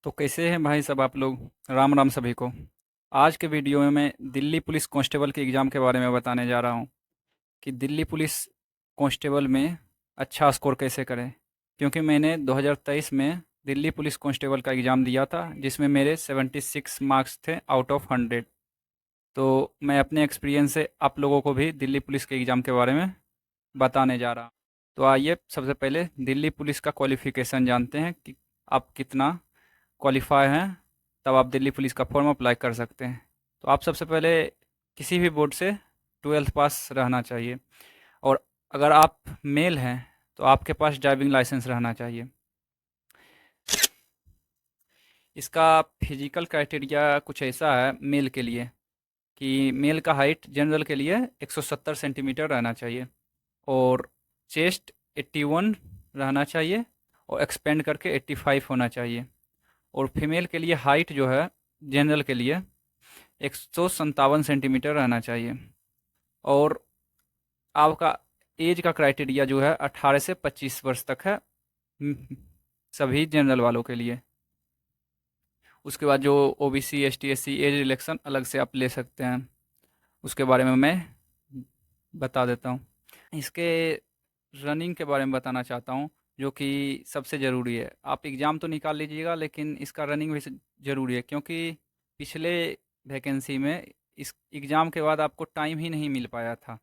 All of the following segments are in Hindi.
तो कैसे हैं भाई सब आप लोग। राम राम सभी को। आज के वीडियो में मैं दिल्ली पुलिस कांस्टेबल के एग्ज़ाम के बारे में बताने जा रहा हूं कि दिल्ली पुलिस कांस्टेबल में अच्छा स्कोर कैसे करें। क्योंकि मैंने 2023 में दिल्ली पुलिस कांस्टेबल का एग्ज़ाम दिया था जिसमें मेरे 76 मार्क्स थे आउट ऑफ 100। तो मैं अपने एक्सपीरियंस से आप लोगों को भी दिल्ली पुलिस के एग्ज़ाम के बारे में बताने जा रहा हूँ। तो आइए सबसे पहले दिल्ली पुलिस का क्वालिफ़िकेशन जानते हैं कि आप कितना क्वालिफ़ाई हैं, तब आप दिल्ली पुलिस का फॉर्म अप्लाई कर सकते हैं। तो आप सबसे पहले किसी भी बोर्ड से 12th पास रहना चाहिए, और अगर आप मेल हैं तो आपके पास ड्राइविंग लाइसेंस रहना चाहिए। इसका फिजिकल क्राइटेरिया कुछ ऐसा है मेल के लिए कि मेल का हाइट जनरल के लिए 170 सेंटीमीटर रहना चाहिए, और चेस्ट 81 रहना चाहिए, और एक्सपेंड करके 85 होना चाहिए। और फीमेल के लिए हाइट जो है जनरल के लिए 157 सेंटीमीटर रहना चाहिए। और आपका एज का क्राइटेरिया जो है 18 से 25 वर्ष तक है, सभी जनरल वालों के लिए। उसके बाद जो OBC ST SC age relaxation अलग से आप ले सकते हैं, उसके बारे में मैं बता देता हूँ। इसके रनिंग के बारे में बताना चाहता हूँ, जो कि सबसे ज़रूरी है। आप एग्ज़ाम तो निकाल लीजिएगा लेकिन इसका रनिंग भी ज़रूरी है, क्योंकि पिछले वैकेंसी में इस एग्ज़ाम के बाद आपको टाइम ही नहीं मिल पाया था।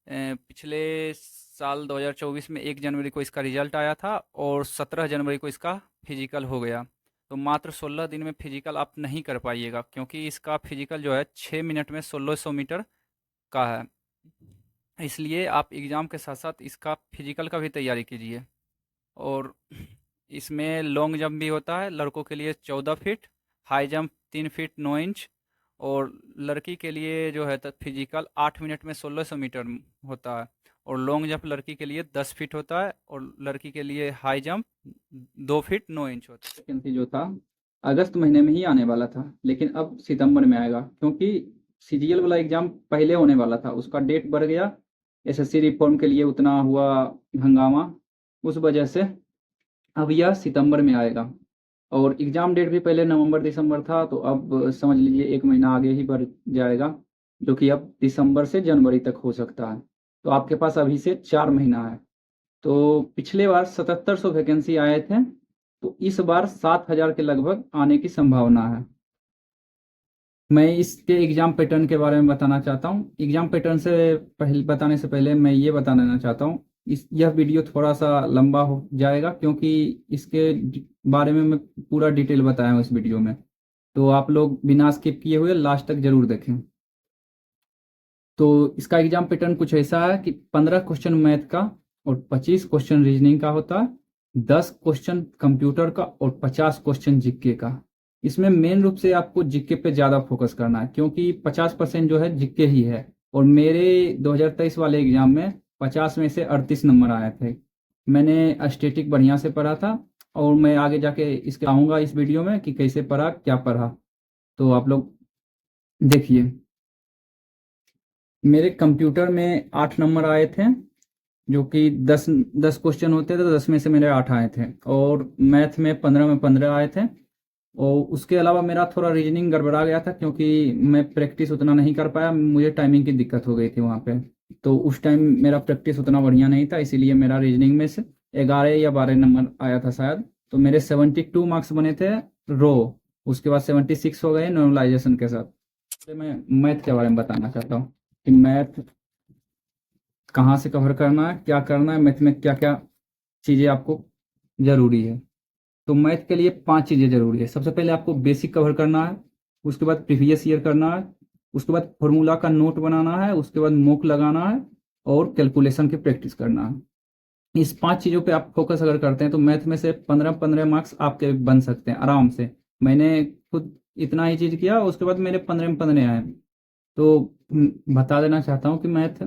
पिछले साल 2024 में 1 जनवरी को इसका रिजल्ट आया था और 17 जनवरी को इसका फिजिकल हो गया। तो मात्र 16 दिन में फिजिकल आप नहीं कर पाइएगा, क्योंकि इसका फिजिकल जो है 6 मिनट में 1600 मीटर का है। इसलिए आप एग्ज़ाम के साथ साथ इसका फिजिकल का भी तैयारी कीजिए। और इसमें लॉन्ग जंप भी होता है, लड़कों के लिए 14 feet, high jump 3 feet 9 inch, और लड़की के लिए जो है तो फिजिकल 8 मिनट में 1600 मीटर होता है। और लॉन्ग जंप लड़की के लिए 10 फीट होता है, और लड़की के लिए हाई जंप 2 फीट 9 इंच होता है। वैकेंसी जो था अगस्त महीने में ही आने वाला था, लेकिन अब सितंबर में आएगा, क्योंकि सीजीएल वाला एग्ज़ाम पहले होने वाला था, उसका डेट बढ़ गया। एसएससी रिफॉर्म के लिए उतना हुआ हंगामा, उस वजह से अब यह सितंबर में आएगा। और एग्ज़ाम डेट भी पहले नवंबर दिसंबर था, तो अब समझ लीजिए 1 महीना आगे ही बढ़ जाएगा, जो कि अब दिसंबर से जनवरी तक हो सकता है। तो आपके पास अभी से 4 महीना है। तो पिछले बार 7700 वैकेंसी आए थे, तो इस बार 7000 के लगभग आने की संभावना है। मैं इसके एग्ज़ाम पैटर्न के बारे में बताना चाहता हूँ। एग्ज़ाम पैटर्न से पहले बताने से पहले मैं ये बता देना चाहता हूँ, यह वीडियो थोड़ा-सा लंबा हो जाएगा, क्योंकि इसके बारे में मैं पूरा डिटेल बताया हूँ इस वीडियो में। तो आप लोग बिना स्किप किए हुए लास्ट तक ज़रूर देखें। तो इसका एग्ज़ाम पैटर्न कुछ ऐसा है कि 15 क्वेश्चन मैथ का और 25 क्वेश्चन रीजनिंग का होता है, 10 क्वेश्चन कंप्यूटर का और 50 क्वेश्चन जीके का। इसमें मेन रूप से आपको जीके पे ज़्यादा फोकस करना है, क्योंकि 50% जो है जीके ही है। और मेरे 2023 वाले एग्ज़ाम में 50 में से 38 नंबर आए थे। मैंने स्टैटिक बढ़िया से पढ़ा था, और मैं आगे जाके इसके आऊँगा इस वीडियो में कि कैसे पढ़ा, क्या पढ़ा। तो आप लोग देखिए, मेरे कंप्यूटर में 8 नंबर आए थे, जो कि 10 क्वेश्चन होते थे, तो 10 में से मेरे 8 आए थे। और मैथ में 15 आए थे। और उसके अलावा मेरा थोड़ा रीजनिंग गड़बड़ा गया था, क्योंकि मैं प्रैक्टिस उतना नहीं कर पाया, मुझे टाइमिंग की दिक्कत हो गई थी वहाँ पे। तो उस टाइम मेरा प्रैक्टिस उतना बढ़िया नहीं था, इसीलिए मेरा रीजनिंग में से 11 या 12 नंबर आया था शायद। तो मेरे 72 मार्क्स बने थे रो। उसके बाद 76 हो गए नॉर्मलाइजेशन के साथ। तो मैं मैथ के बारे में बताना चाहता हूँ कि मैथ कहाँ से कवर करना है, क्या करना है, मैथ में क्या-क्या चीज़ें आपको ज़रूरी है। तो मैथ के लिए 5 चीज़ें ज़रूरी है। सबसे पहले आपको बेसिक कवर करना है, उसके बाद प्रीवियस ईयर करना है, उसके बाद फ़ॉर्मूला का नोट बनाना है, उसके बाद मॉक लगाना है, और कैलकुलेशन की प्रैक्टिस करना है। इस 5 चीज़ों पे आप फोकस अगर करते हैं, तो मैथ में से 15-15 मार्क्स आपके बन सकते हैं आराम से। मैंने खुद इतना ही चीज़ किया, उसके बाद मेरे 15 में 15 आए। तो बता देना चाहता हूँ कि मैथ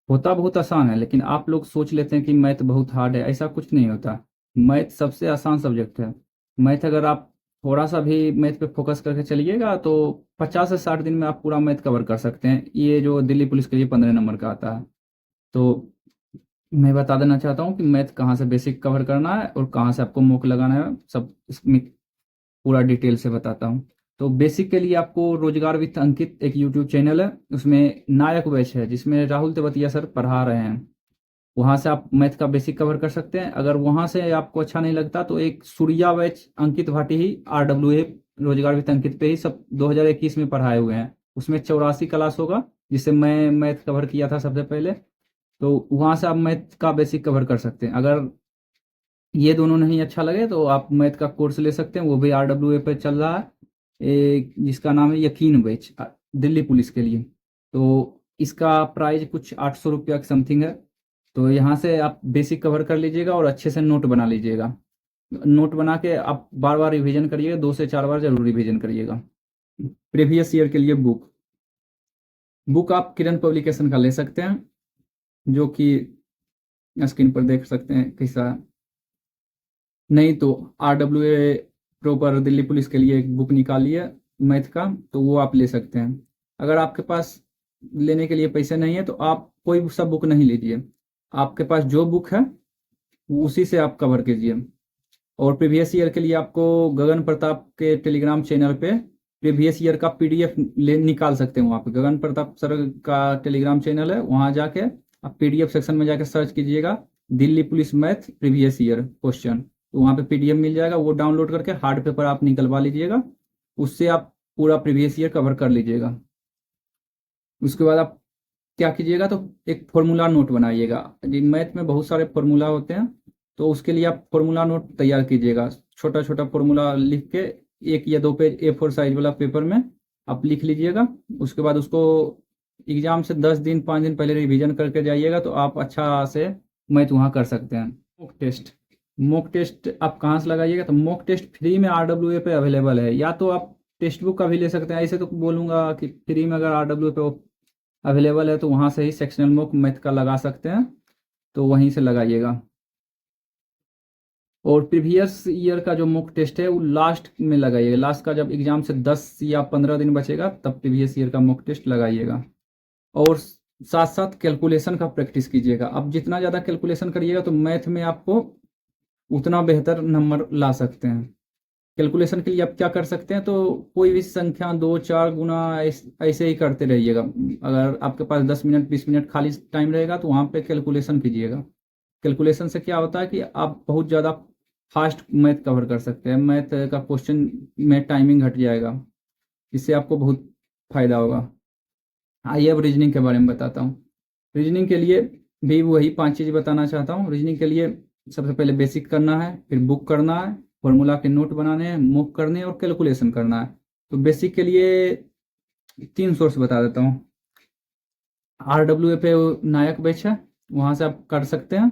होता बहुत आसान है, लेकिन आप लोग सोच लेते हैं कि मैथ बहुत हार्ड है, ऐसा कुछ नहीं होता। मैथ सबसे आसान सब्जेक्ट है। मैथ अगर आप थोड़ा-सा भी मैथ पे फ़ोकस करके चलिएगा, तो 50 से 60 दिन में आप पूरा मैथ कवर कर सकते हैं। ये जो दिल्ली पुलिस के लिए 15 नंबर का आता है। तो मैं बता देना चाहता हूँ कि मैथ कहाँ से बेसिक कवर करना है और कहाँ से आपको मॉक लगाना है, सब इसमें पूरा डिटेल से बताता हूँ। तो बेसिक के लिए आपको रोजगार विथ अंकित एक यूट्यूब चैनल है, उसमें नायक बैच है जिसमें राहुल तेवतिया सर पढ़ा रहे हैं। वहाँ से आप मैथ का बेसिक कवर कर सकते हैं। अगर वहाँ से आपको अच्छा नहीं लगता तो एक सूर्या बैच अंकित भाटी ही RWA रोजगार विथ अंकित पे ही सब 2021 में पढ़ाए हुए हैं। उसमें 84 क्लास होगा, जिससे मैं मैथ कवर किया था सबसे पहले। तो वहाँ से आप मैथ का बेसिक कवर कर सकते हैं। अगर ये दोनों नहीं अच्छा लगे तो आप मैथ का कोर्स ले सकते हैं, वो भी RWA पे चल रहा है, जिसका नाम है यकीन बैच, दिल्ली पुलिस के लिए। तो इसका प्राइस कुछ 800 रुपया के समथिंग है। तो यहाँ से आप बेसिक कवर कर लीजिएगा और अच्छे से नोट बना लीजिएगा। नोट बना के आप बार बार रिवीजन करिएगा, 2 से 4 बार जरूर रिवीजन करिएगा। प्रीवियस ईयर के लिए बुक आप किरण पब्लिकेशन का ले सकते हैं, जो कि स्क्रीन पर देख सकते हैं कैसा। नहीं तो RWA प्रॉपर दिल्ली पुलिस के लिए एक बुक निकाली है मैथ का, तो वो आप ले सकते हैं। अगर आपके पास लेने के लिए पैसे नहीं है तो आप कोई सा बुक नहीं लीजिए, आपके पास जो बुक है उसी से आप कवर कीजिए। और प्रीवियस ईयर के लिए आपको गगन प्रताप के टेलीग्राम चैनल पे प्रीवियस ईयर का PDF ले निकाल सकते हैं। वहाँ पे गगन प्रताप सर का टेलीग्राम चैनल है, वहाँ जाके आप PDF सेक्शन में जाके सर्च कीजिएगा Delhi police math previous year question, तो वहाँ पे PDF मिल जाएगा। वो डाउनलोड करके हार्ड पेपर आप निकलवा लीजिएगा, उससे आप पूरा प्रीवियस ईयर कवर कर लीजिएगा। उसके बाद आप क्या कीजिएगा, तो एक फॉर्मूला नोट बनाइएगा। मैथ में बहुत सारे फॉर्मूला होते हैं, तो उसके लिए आप फॉर्मूला नोट तैयार कीजिएगा। छोटा छोटा फॉर्मूला लिख के 1 या 2 पेज A4 साइज वाला पेपर में आप लिख लीजिएगा। उसके बाद उसको एग्जाम से 10 दिन 5 दिन पहले रिवीजन करके जाइएगा, तो आप अच्छा से मैथ वहाँ कर सकते हैं। मॉक टेस्ट आप कहाँ से लगाइएगा, तो मॉक टेस्ट फ्री में RWA पे अवेलेबल है, या तो आप टेक्स्ट बुक का भी ले सकते हैं। ऐसे तो बोलूँगा कि फ्री में अगर RWA पे अवेलेबल है तो वहाँ से ही सेक्शनल मॉक मैथ का लगा सकते हैं, तो वहीं से लगाइएगा। और प्रीवियस ईयर का जो मॉक टेस्ट है वो लास्ट में लगाइएगा। लास्ट का जब एग्जाम से 10 या 15 दिन बचेगा तब प्रीवियस ईयर का मॉक टेस्ट लगाइएगा। और साथ साथ कैलकुलेशन का प्रैक्टिस कीजिएगा। अब जितना ज़्यादा कैलकुलेशन करिएगा तो मैथ में आपको उतना बेहतर नंबर ला सकते हैं। कैलकुलेशन के लिए आप क्या कर सकते हैं, तो कोई भी संख्या 2 4 गुना ऐसे ही करते रहिएगा। अगर आपके पास 10 मिनट 20 मिनट खाली टाइम रहेगा तो वहाँ पे कैलकुलेशन कीजिएगा। कैलकुलेशन से क्या होता है कि आप बहुत ज़्यादा फास्ट मैथ कवर कर सकते हैं। मैथ का क्वेश्चन में टाइमिंग घट जाएगा, इससे आपको बहुत फायदा होगा। आइए अब रीजनिंग के बारे में बताता हूँ। रीजनिंग के लिए भी वही 5 चीज़ बताना चाहता हूँ। रीजनिंग के लिए सबसे पहले बेसिक करना है, फिर बुक करना है, फॉर्मूला के नोट बनाने हैं, मॉक करने हैं और कैलकुलेशन करना है। तो बेसिक के लिए 3 सोर्स बता देता हूँ। RWA पे नायक बैच है, वहाँ से आप कर सकते हैं।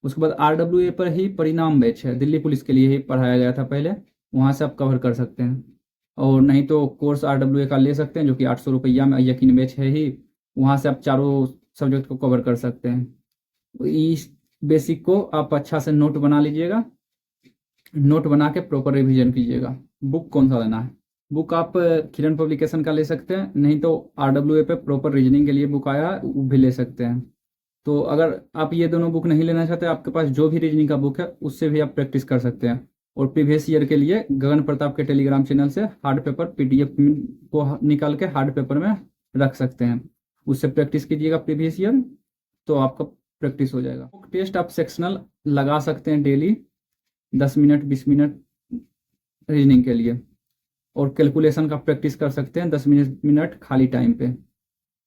उसके बाद RWA पर ही परिणाम बैच है, दिल्ली पुलिस के लिए ही पढ़ाया गया था पहले, वहाँ से आप कवर कर सकते हैं। और नहीं तो कोर्स RWA का ले सकते हैं, जो कि 800 रुपया में यकीन बैच है ही, वहाँ से आप चारों सब्जेक्ट को कवर कर सकते हैं। इस बेसिक को आप अच्छा से नोट बना लीजिएगा, नोट बना के प्रॉपर रिवीजन कीजिएगा। बुक कौन सा लेना है, बुक आप किरण पब्लिकेशन का ले सकते हैं, नहीं तो RWA पे प्रॉपर रीजनिंग के लिए बुक आया है वो भी ले सकते हैं। तो अगर आप ये दोनों बुक नहीं लेना चाहते, आपके पास जो भी रीजनिंग का बुक है उससे भी आप प्रैक्टिस कर सकते हैं। और प्रीवियस ईयर के लिए गगन प्रताप के टेलीग्राम चैनल से हार्ड पेपर PDF को निकाल के हार्ड पेपर में रख सकते हैं, उससे प्रैक्टिस कीजिएगा प्रीवियस ईयर, तो आपका प्रैक्टिस हो जाएगा। बुक टेस्ट आप सेक्शनल लगा सकते हैं डेली 10 मिनट 20 मिनट रीजनिंग के लिए, और कैलकुलेशन का प्रैक्टिस कर सकते हैं 10 मिनट खाली टाइम पे।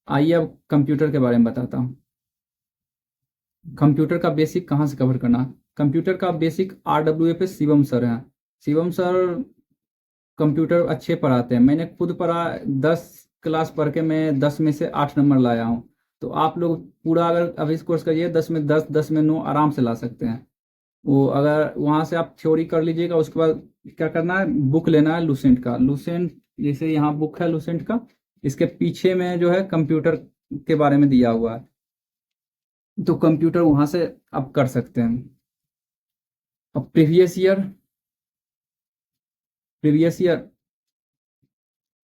आइए अब कंप्यूटर के बारे में बताता हूँ। कंप्यूटर का बेसिक कहाँ से कवर करना है। कंप्यूटर का बेसिक RWA पे शिवम सर हैं। शिवम सर कंप्यूटर अच्छे पढ़ाते हैं, मैंने खुद पढ़ा। 10 क्लास पढ़ के मैं 10 में से 8 नंबर लाया हूँ। तो आप लोग पूरा अगर अभी कोर्स करिए 10 में 10 10 में 9 आराम से ला सकते हैं। वो अगर वहाँ से आप थ्योरी कर लीजिएगा, उसके बाद क्या करना है, बुक लेना है लूसेंट का। लूसेंट जैसे यहाँ बुक है लूसेंट का, इसके पीछे में जो है कंप्यूटर के बारे में दिया हुआ है, तो कंप्यूटर वहाँ से आप कर सकते हैं। अब प्रीवियस ईयर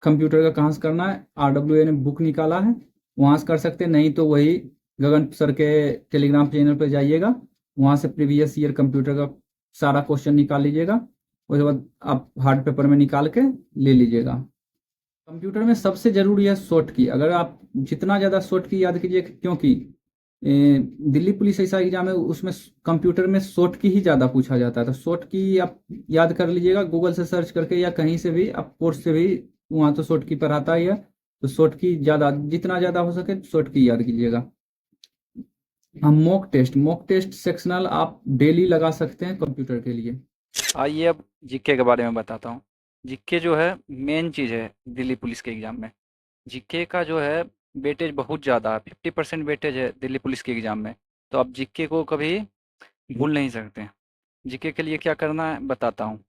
कंप्यूटर का कहाँ से करना है, RWA ने बुक निकाला है, वहाँ से कर सकते हैं। नहीं तो वही गगन सर के टेलीग्राम चैनल पर जाइएगा, वहाँ से प्रीवियस ईयर कंप्यूटर का सारा क्वेश्चन निकाल लीजिएगा उसके बाद आप हार्ड पेपर में निकाल के ले लीजिएगा। कंप्यूटर में सबसे जरूरी है शॉर्ट की। अगर आप जितना ज़्यादा शॉर्ट की याद कीजिए, क्योंकि दिल्ली पुलिस ऐसा एग्जाम है उसमें कंप्यूटर में शॉर्ट की ही ज़्यादा पूछा जाता है। तो शॉर्ट की आप याद कर लीजिएगा गूगल से सर्च करके, या कहीं से भी आप कोर्स से भी, वहाँ तो शॉर्ट की पढ़ाता ही है। तो शॉर्ट की ज़्यादा, जितना ज़्यादा हो सके शॉर्ट की याद कीजिएगा। हम मॉक टेस्ट सेक्शनल आप डेली लगा सकते हैं कंप्यूटर के लिए। आइए अब जीके के बारे में बताता हूँ। जीके जो है मेन चीज़ है दिल्ली पुलिस के एग्ज़ाम में। जीके का जो है वेटेज बहुत ज़्यादा है, 50% वेटेज है दिल्ली पुलिस के एग्ज़ाम में। तो आप जीके को कभी भूल नहीं सकते। जीके के लिए क्या करना है बताता हूँ।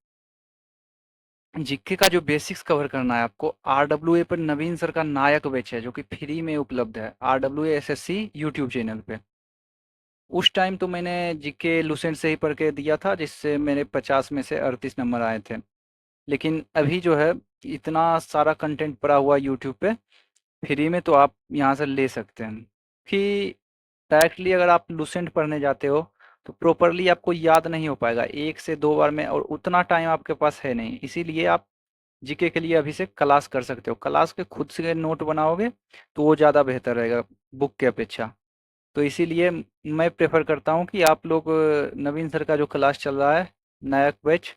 जीके का जो बेसिक्स कवर करना है आपको, आरडब्ल्यूए पर नवीन सर का नायक बैच है जो कि फ्री में उपलब्ध है, आरडब्ल्यूए एसएससी यूट्यूब चैनल पे। उस टाइम तो मैंने जीके लुसेंट से ही पढ़ के दिया था, जिससे मेरे 50 में से 38 नंबर आए थे। लेकिन अभी जो है इतना सारा कंटेंट पड़ा हुआ यूट्यूब पे फ्री में, तो आप यहाँ से ले सकते हैं कि डायरेक्टली अगर आप लुसेंट पढ़ने जाते हो तो प्रॉपरली आपको याद नहीं हो पाएगा 1 से 2 बार में, और उतना टाइम आपके पास है नहीं। इसीलिए आप जीके के लिए अभी से क्लास कर सकते हो। क्लास के खुद से नोट बनाओगे तो वो ज़्यादा बेहतर रहेगा बुक के अपेक्षा। तो इसीलिए मैं प्रेफर करता हूँ कि आप लोग नवीन सर का जो क्लास चल रहा है नायक बैच,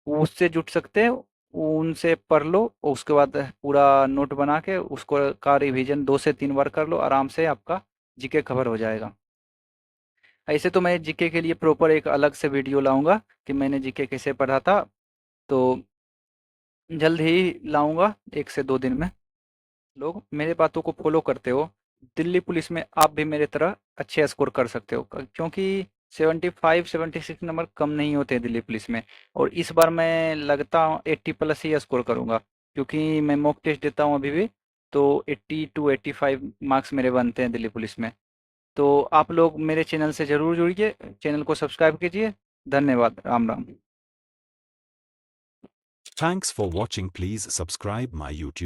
वो उससे जुट सकते हैं। उनसे पढ़ लो और उसके बाद पूरा नोट बना के उसको का रिवीजन 2 से 3 बार कर लो, आराम से आपका जीके कवर हो जाएगा। ऐसे तो मैं जीके के लिए प्रॉपर एक अलग से वीडियो लाऊंगा कि मैंने जीके कैसे पढ़ा था, तो जल्द ही लाऊंगा 1 से 2 दिन में। लोग मेरे बातों को फॉलो करते हो, दिल्ली पुलिस में आप भी मेरे तरह अच्छे स्कोर कर सकते हो, क्योंकि 75-76 नंबर कम नहीं होते दिल्ली पुलिस में। और इस बार मैं लगता हूँ 80+ ही स्कोर करूँगा, क्योंकि मैं मॉक टेस्ट देता हूँ अभी भी। तो 80 to 85 मार्क्स मेरे बनते हैं दिल्ली पुलिस में। तो आप लोग मेरे चैनल से ज़रूर जुड़िए, चैनल को सब्सक्राइब कीजिए। धन्यवाद, Ram Ram. Thanks for watching. Please subscribe my YouTube.